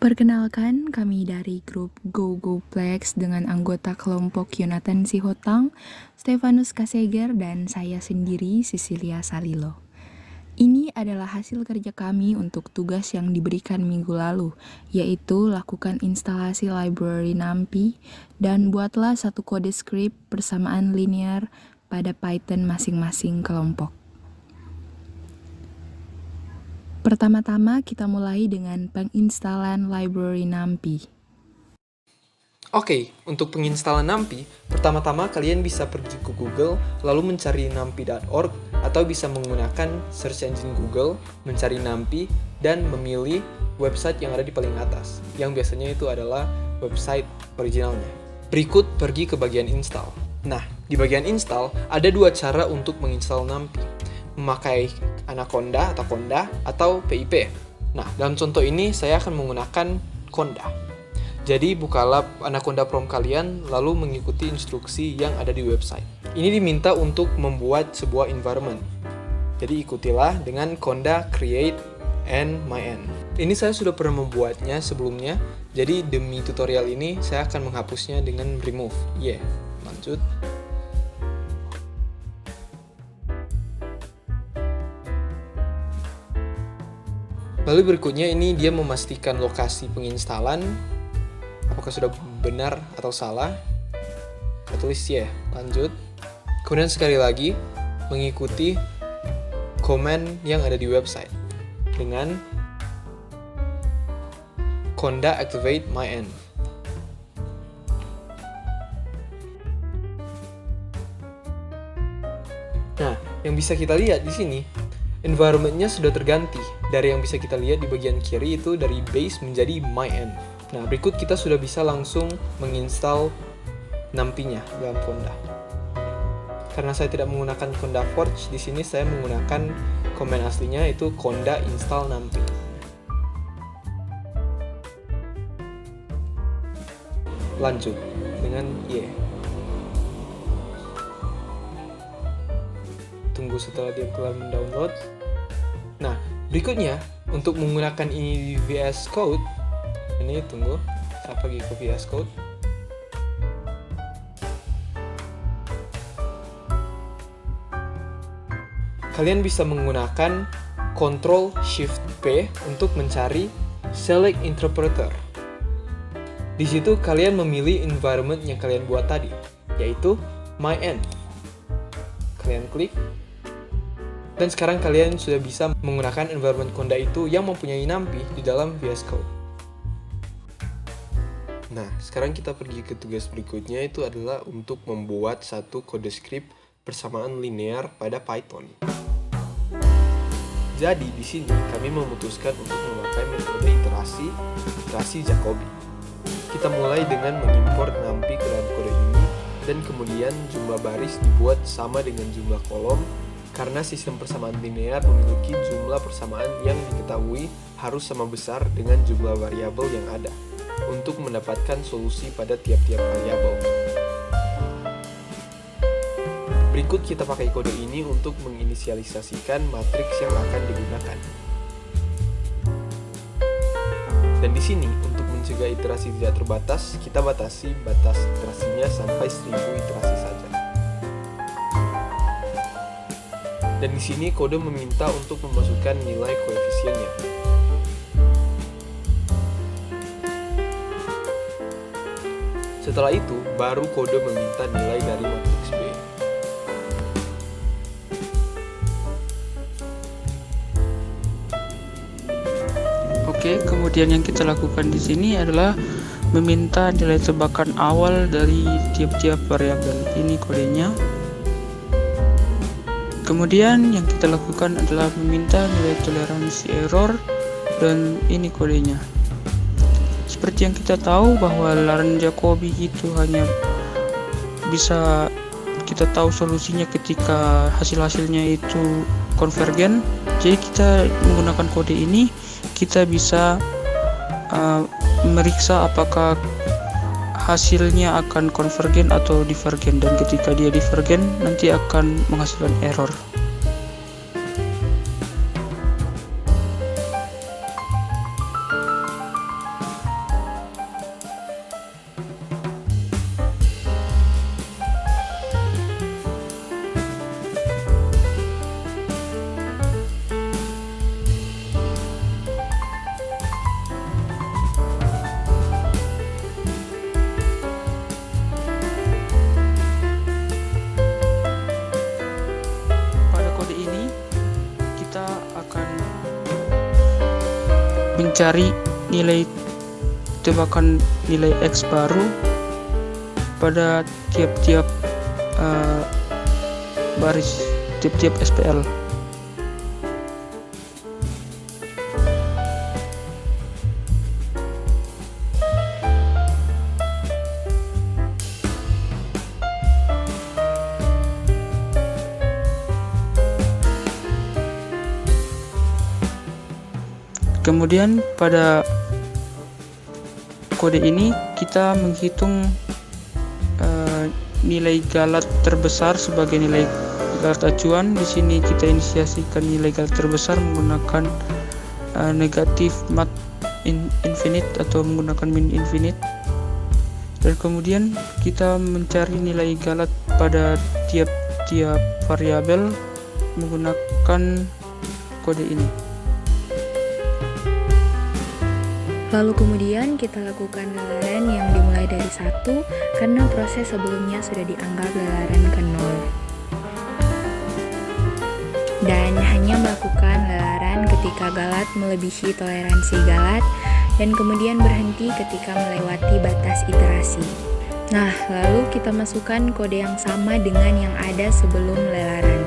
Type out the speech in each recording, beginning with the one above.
Perkenalkan, kami dari grup GoGoPlex dengan anggota kelompok Yonatan Sihotang, Stefanus Kaseger, dan saya sendiri, Cecilia Salilo. Ini adalah hasil kerja kami untuk tugas yang diberikan minggu lalu, yaitu lakukan instalasi library NumPy dan buatlah satu kode script persamaan linear pada Python masing-masing kelompok. Pertama-tama kita mulai dengan penginstalan library NumPy. Oke, untuk penginstalan NumPy, pertama-tama kalian bisa pergi ke Google, lalu mencari numpy.org, atau bisa menggunakan search engine Google, mencari NumPy, dan memilih website yang ada di paling atas, yang biasanya itu adalah website originalnya. Berikut pergi ke bagian install. Nah, di bagian install, ada dua cara untuk menginstal NumPy. Memakai Anaconda atau Conda atau PIP. Nah, dalam contoh ini saya akan menggunakan Conda. Jadi bukalah Anaconda Prom kalian lalu mengikuti instruksi yang ada di website. Ini diminta untuk membuat sebuah environment. Jadi ikutilah dengan Conda create and myn. Ini saya sudah pernah membuatnya sebelumnya. Jadi demi tutorial ini saya akan menghapusnya dengan remove. Lanjut. Lalu berikutnya ini dia memastikan lokasi penginstalan, apakah sudah benar atau salah. Saya tulis lanjut. Kemudian sekali lagi mengikuti command yang ada di website dengan conda activate myn. Nah, yang bisa kita lihat di sini environment-nya sudah terganti. Dari yang bisa kita lihat di bagian kiri itu dari base menjadi myn. Nah, berikut kita sudah bisa langsung menginstal NumPy-nya dalam Conda. Karena saya tidak menggunakan Conda Forge, di sini saya menggunakan command aslinya yaitu conda install NumPy. Lanjut dengan Tunggu setelah dia kelar mendownload. Nah, berikutnya untuk menggunakan ini di VS Code, ini tunggu, saya pergi ke VS Code. Kalian bisa menggunakan Ctrl+Shift+P untuk mencari Select Interpreter. Di situ kalian memilih environment yang kalian buat tadi, yaitu myn. Kalian klik. Dan sekarang kalian sudah bisa menggunakan environment Conda itu yang mempunyai NumPy di dalam VS Code. Nah, sekarang kita pergi ke tugas berikutnya, itu adalah untuk membuat satu kode script persamaan linear pada Python. Jadi di sini kami memutuskan untuk memakai metode iterasi Jacobi. Kita mulai dengan mengimport NumPy ke dalam kode ini, dan kemudian jumlah baris dibuat sama dengan jumlah kolom. Karena sistem persamaan linear memiliki jumlah persamaan yang diketahui harus sama besar dengan jumlah variabel yang ada untuk mendapatkan solusi pada tiap-tiap variabel. Berikut kita pakai kode ini untuk menginisialisasikan matriks yang akan digunakan. Dan di sini untuk mencegah iterasi tidak terbatas, kita batasi batas iterasinya sampai 1000 iterasi saja. Dan di sini kode meminta untuk memasukkan nilai koefisiennya. Setelah itu, baru kode meminta nilai dari matriks B. Oke, kemudian yang kita lakukan di sini adalah meminta nilai tebakan awal dari tiap-tiap variabel. Ini kodenya. Kemudian yang kita lakukan adalah meminta nilai toleransi error, dan ini kodenya. Seperti yang kita tahu bahwa laren Jacobi itu hanya bisa kita tahu solusinya ketika hasil-hasilnya itu konvergen. Jadi kita menggunakan kode ini, kita bisa meriksa apakah hasilnya akan konvergen atau divergen, dan ketika dia divergen nanti akan menghasilkan error. mencari nilai tebakan nilai X baru pada tiap-tiap baris, tiap-tiap SPL. Kemudian pada kode ini kita menghitung nilai galat terbesar sebagai nilai galat acuan. Di sini kita inisiasikan nilai galat terbesar menggunakan negatif mat infinite atau menggunakan min infinite. Dan kemudian kita mencari nilai galat pada tiap-tiap variabel menggunakan kode ini. Lalu kemudian kita lakukan lelaran yang dimulai dari 1 karena proses sebelumnya sudah dianggap lelaran ke 0. Dan hanya melakukan lelaran ketika galat melebihi toleransi galat dan kemudian berhenti ketika melewati batas iterasi. Nah, lalu kita masukkan kode yang sama dengan yang ada sebelum lelaran.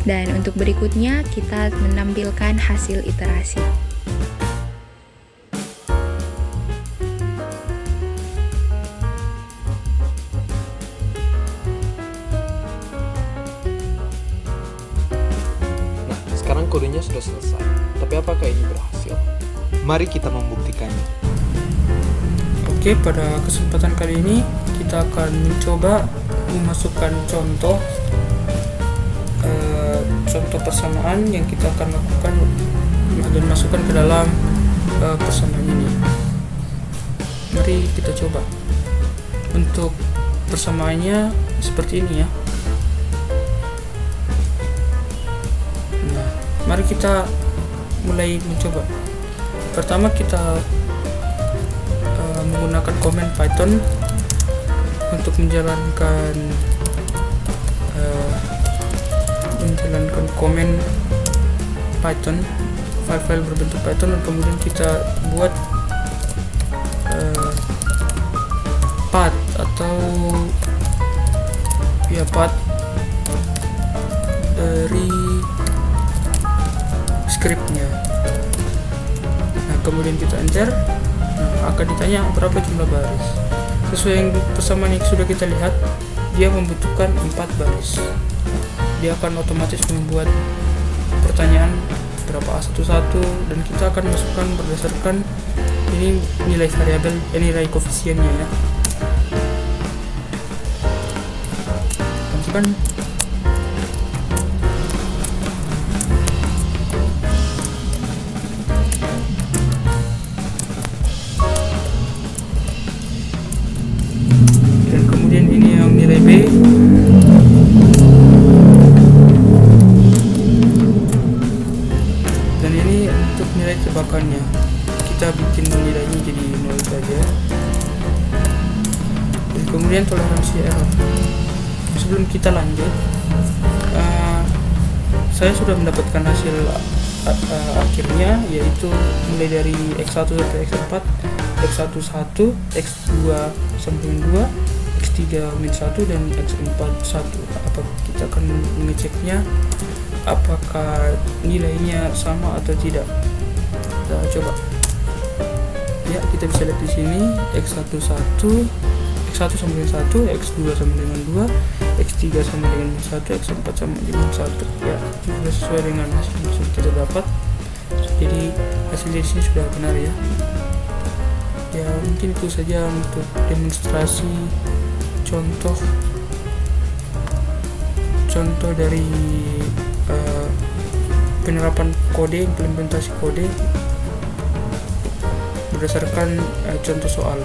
Dan untuk berikutnya kita menampilkan hasil iterasi. Nah, sekarang kodenya sudah selesai. Tapi apakah ini berhasil? Mari kita membuktikannya. Oke, pada kesempatan kali ini kita akan mencoba memasukkan contoh persamaan yang kita akan lakukan dan masukkan ke dalam persamaan ini. Mari kita coba. Untuk persamaannya seperti ini ya. Nah, mari kita mulai mencoba. Pertama kita menggunakan komen Python untuk menjalankan komen Python, file-file berbentuk Python, dan kemudian kita buat path atau ya path dari scriptnya. Nah, kemudian kita enter. Nah, akan ditanya berapa jumlah baris. Sesuai yang persamaan yang sudah kita lihat, dia membutuhkan 4 baris. Dia akan otomatis membuat pertanyaan berapa A11 dan kita akan masukkan berdasarkan ini nilai variabel, nilai koefisiennya ya. Masukkan. Dan kemudian ini yang nilai B. Tebakannya kita bikin nilainya jadi 0 saja. Dan kemudian toleransi error. Sebelum kita lanjut, saya sudah mendapatkan hasil akhirnya, yaitu mulai dari X1 sampai X4, X11, X2 sampai 2, X3 min 1 dan X4 1. Apa kita akan mengeceknya apakah nilainya sama atau tidak. Kita coba ya, kita bisa lihat di sini X1 sama dengan 1, X2 sama dengan 2, X3 sama dengan 1, X4 sama dengan 1 ya, itu sudah sesuai dengan hasil yang sudah kita dapat. Jadi hasil di sini sudah benar ya. Ya, mungkin itu saja untuk demonstrasi contoh dari penerapan kode, implementasi kode berdasarkan contoh soal.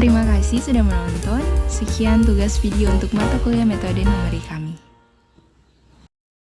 Terima kasih sudah menonton. Sekian tugas video untuk mata kuliah metode numeri kami.